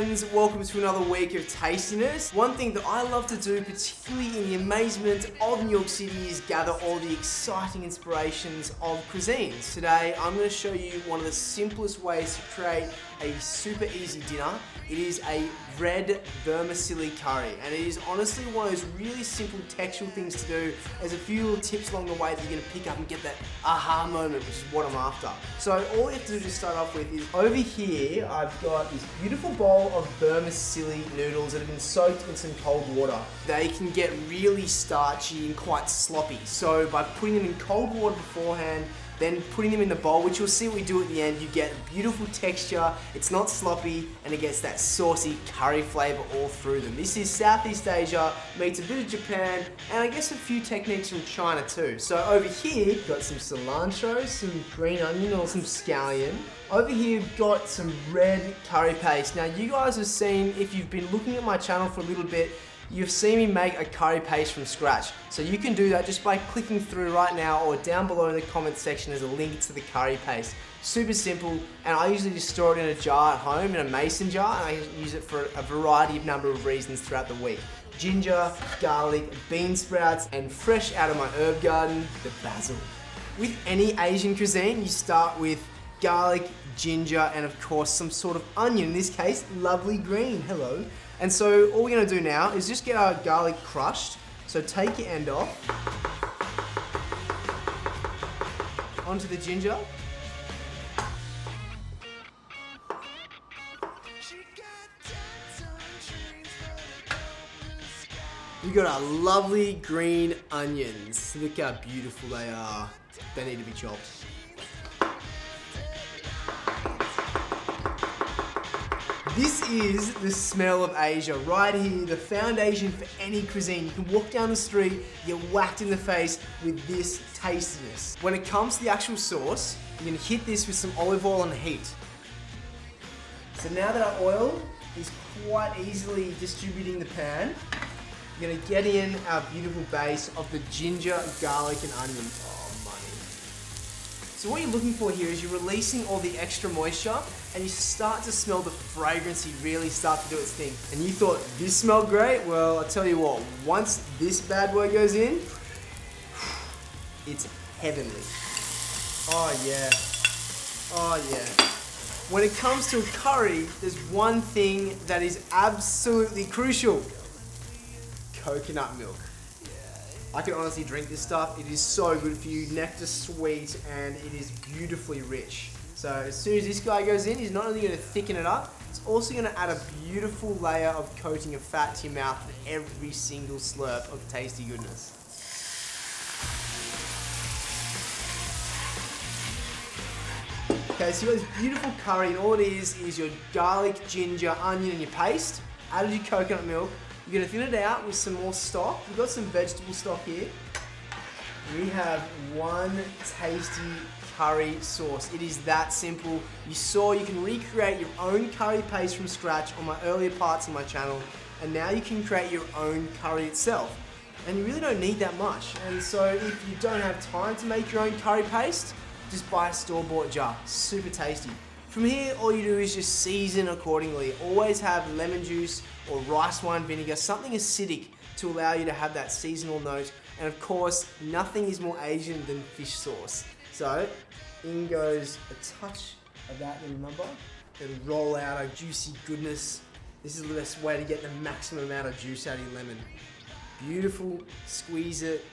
friends, welcome to another week of tastiness. One thing that I love to do, particularly in the amazement of New York City, is gather all the exciting inspirations of cuisines. Today, I'm going to show you one of the simplest ways to create a super easy dinner. It is a red vermicelli curry, and it is honestly one of those really simple textual things to do. There's a few little tips along the way that you're going to pick up and get that aha moment, which is what I'm after. So all you have to do to start off with is, over here I've got this beautiful bowl of vermicelli noodles that have been soaked in some cold water. They can get really starchy and quite sloppy, so by putting them in cold water beforehand, then putting them in the bowl, which you'll see what we do at the end, you get a beautiful texture, it's not sloppy, and it gets that saucy curry flavor all through them. This is Southeast Asia, meets a bit of Japan, and I guess a few techniques from China too. So over here, we've got some cilantro, some green onion or some scallion. Over here, we've got some red curry paste. Now you guys have seen, if you've been looking at my channel for a little bit, you've seen me make a curry paste from scratch. So you can do that just by clicking through right now, or down below in the comment section there's a link to the curry paste. Super simple, and I usually just store it in a jar at home, in a mason jar, and I use it for a variety of number of reasons throughout the week. Ginger, garlic, bean sprouts, and fresh out of my herb garden, the basil. With any Asian cuisine, you start with garlic, ginger, and of course some sort of onion, in this case, lovely green, hello. And so all we're going to do now is just get our garlic crushed. So take your end off. Onto the ginger. We got our lovely green onions. Look how beautiful they are. They need to be chopped. This is the smell of Asia, right here, the foundation for any cuisine. You can walk down the street, you're whacked in the face with this tastiness. When it comes to the actual sauce, you're gonna hit this with some olive oil on heat. So now that our oil is quite easily distributing the pan, you're gonna get in our beautiful base of the ginger, garlic, and onion. So what you're looking for here is you're releasing all the extra moisture, and you start to smell the fragrancy really start to do its thing. And you thought this smelled great? Well, I'll tell you what, once this bad boy goes in, it's heavenly. Oh yeah, oh yeah. When it comes to a curry, there's one thing that is absolutely crucial: coconut milk. I can honestly drink this stuff. It is so good for you, nectar sweet, and it is beautifully rich. So as soon as this guy goes in, he's not only gonna thicken it up, it's also gonna add a beautiful layer of coating of fat to your mouth with every single slurp of tasty goodness. Okay, so you got this beautiful curry, and all it is your garlic, ginger, onion, and your paste. Added your coconut milk. You're gonna thin it out with some more stock. We've got some vegetable stock here. We have one tasty curry sauce. It is that simple. You saw you can recreate your own curry paste from scratch on my earlier parts of my channel, and now you can create your own curry itself. And you really don't need that much. And so if you don't have time to make your own curry paste, just buy a store-bought jar. Super tasty. From here, all you do is just season accordingly. Always have lemon juice or rice wine vinegar, something acidic to allow you to have that seasonal note. And of course, nothing is more Asian than fish sauce. So, in goes a touch of that little number. It'll roll out a juicy goodness. This is the best way to get the maximum amount of juice out of your lemon. Beautiful, squeeze it,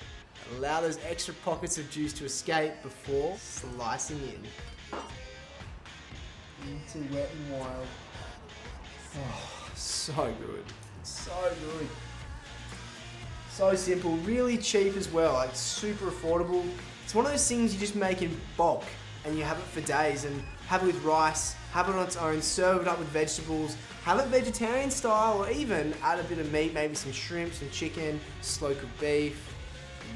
allow those extra pockets of juice to escape before slicing in. Into wet and wild. Oh, so good. So good. So simple, really cheap as well, like super affordable. It's one of those things you just make in bulk and you have it for days, and have it with rice, have it on its own, serve it up with vegetables, have it vegetarian style, or even add a bit of meat, maybe some shrimp, some chicken, slow cooked beef.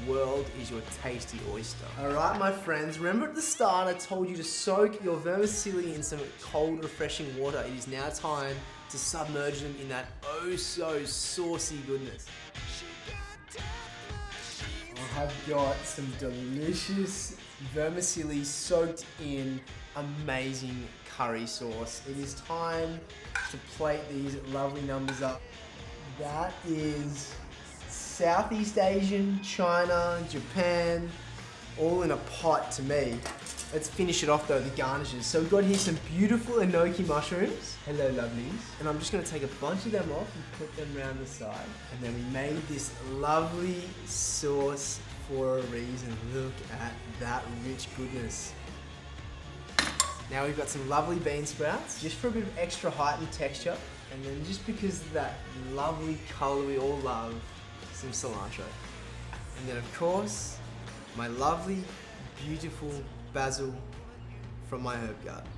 The world is your tasty oyster. Alright my friends, remember at the start I told you to soak your vermicelli in some cold refreshing water. It is now time to submerge them in that oh so saucy goodness. I've got some delicious vermicelli soaked in amazing curry sauce. It is time to plate these lovely numbers up. That is Southeast Asian, China, Japan, all in a pot to me. Let's finish it off though, the garnishes. So we've got here some beautiful Enoki mushrooms. Hello lovelies. And I'm just gonna take a bunch of them off and put them around the side. And then we made this lovely sauce for a reason. Look at that rich goodness. Now we've got some lovely bean sprouts, just for a bit of extra height and texture. And then just because of that lovely color we all love, some cilantro. And then of course, my lovely, beautiful basil from my herb garden.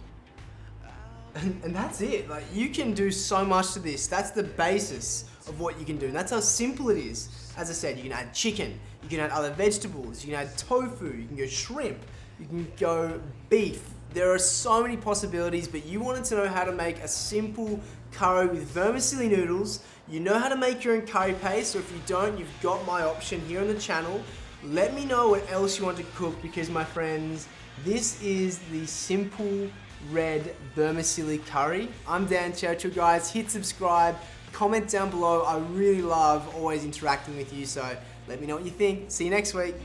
And that's it. Like, you can do so much to this. That's the basis of what you can do. And that's how simple it is. As I said, you can add chicken, you can add other vegetables, you can add tofu, you can go shrimp, you can go beef. There are so many possibilities, but you wanted to know how to make a simple curry with vermicelli noodles. You know how to make your own curry paste, so if you don't, you've got my option here on the channel. Let me know what else you want to cook, because my friends, this is the simple red vermicelli curry. I'm Dan Churchill, guys. Hit subscribe, comment down below. I really love always interacting with you, so let me know what you think. See you next week.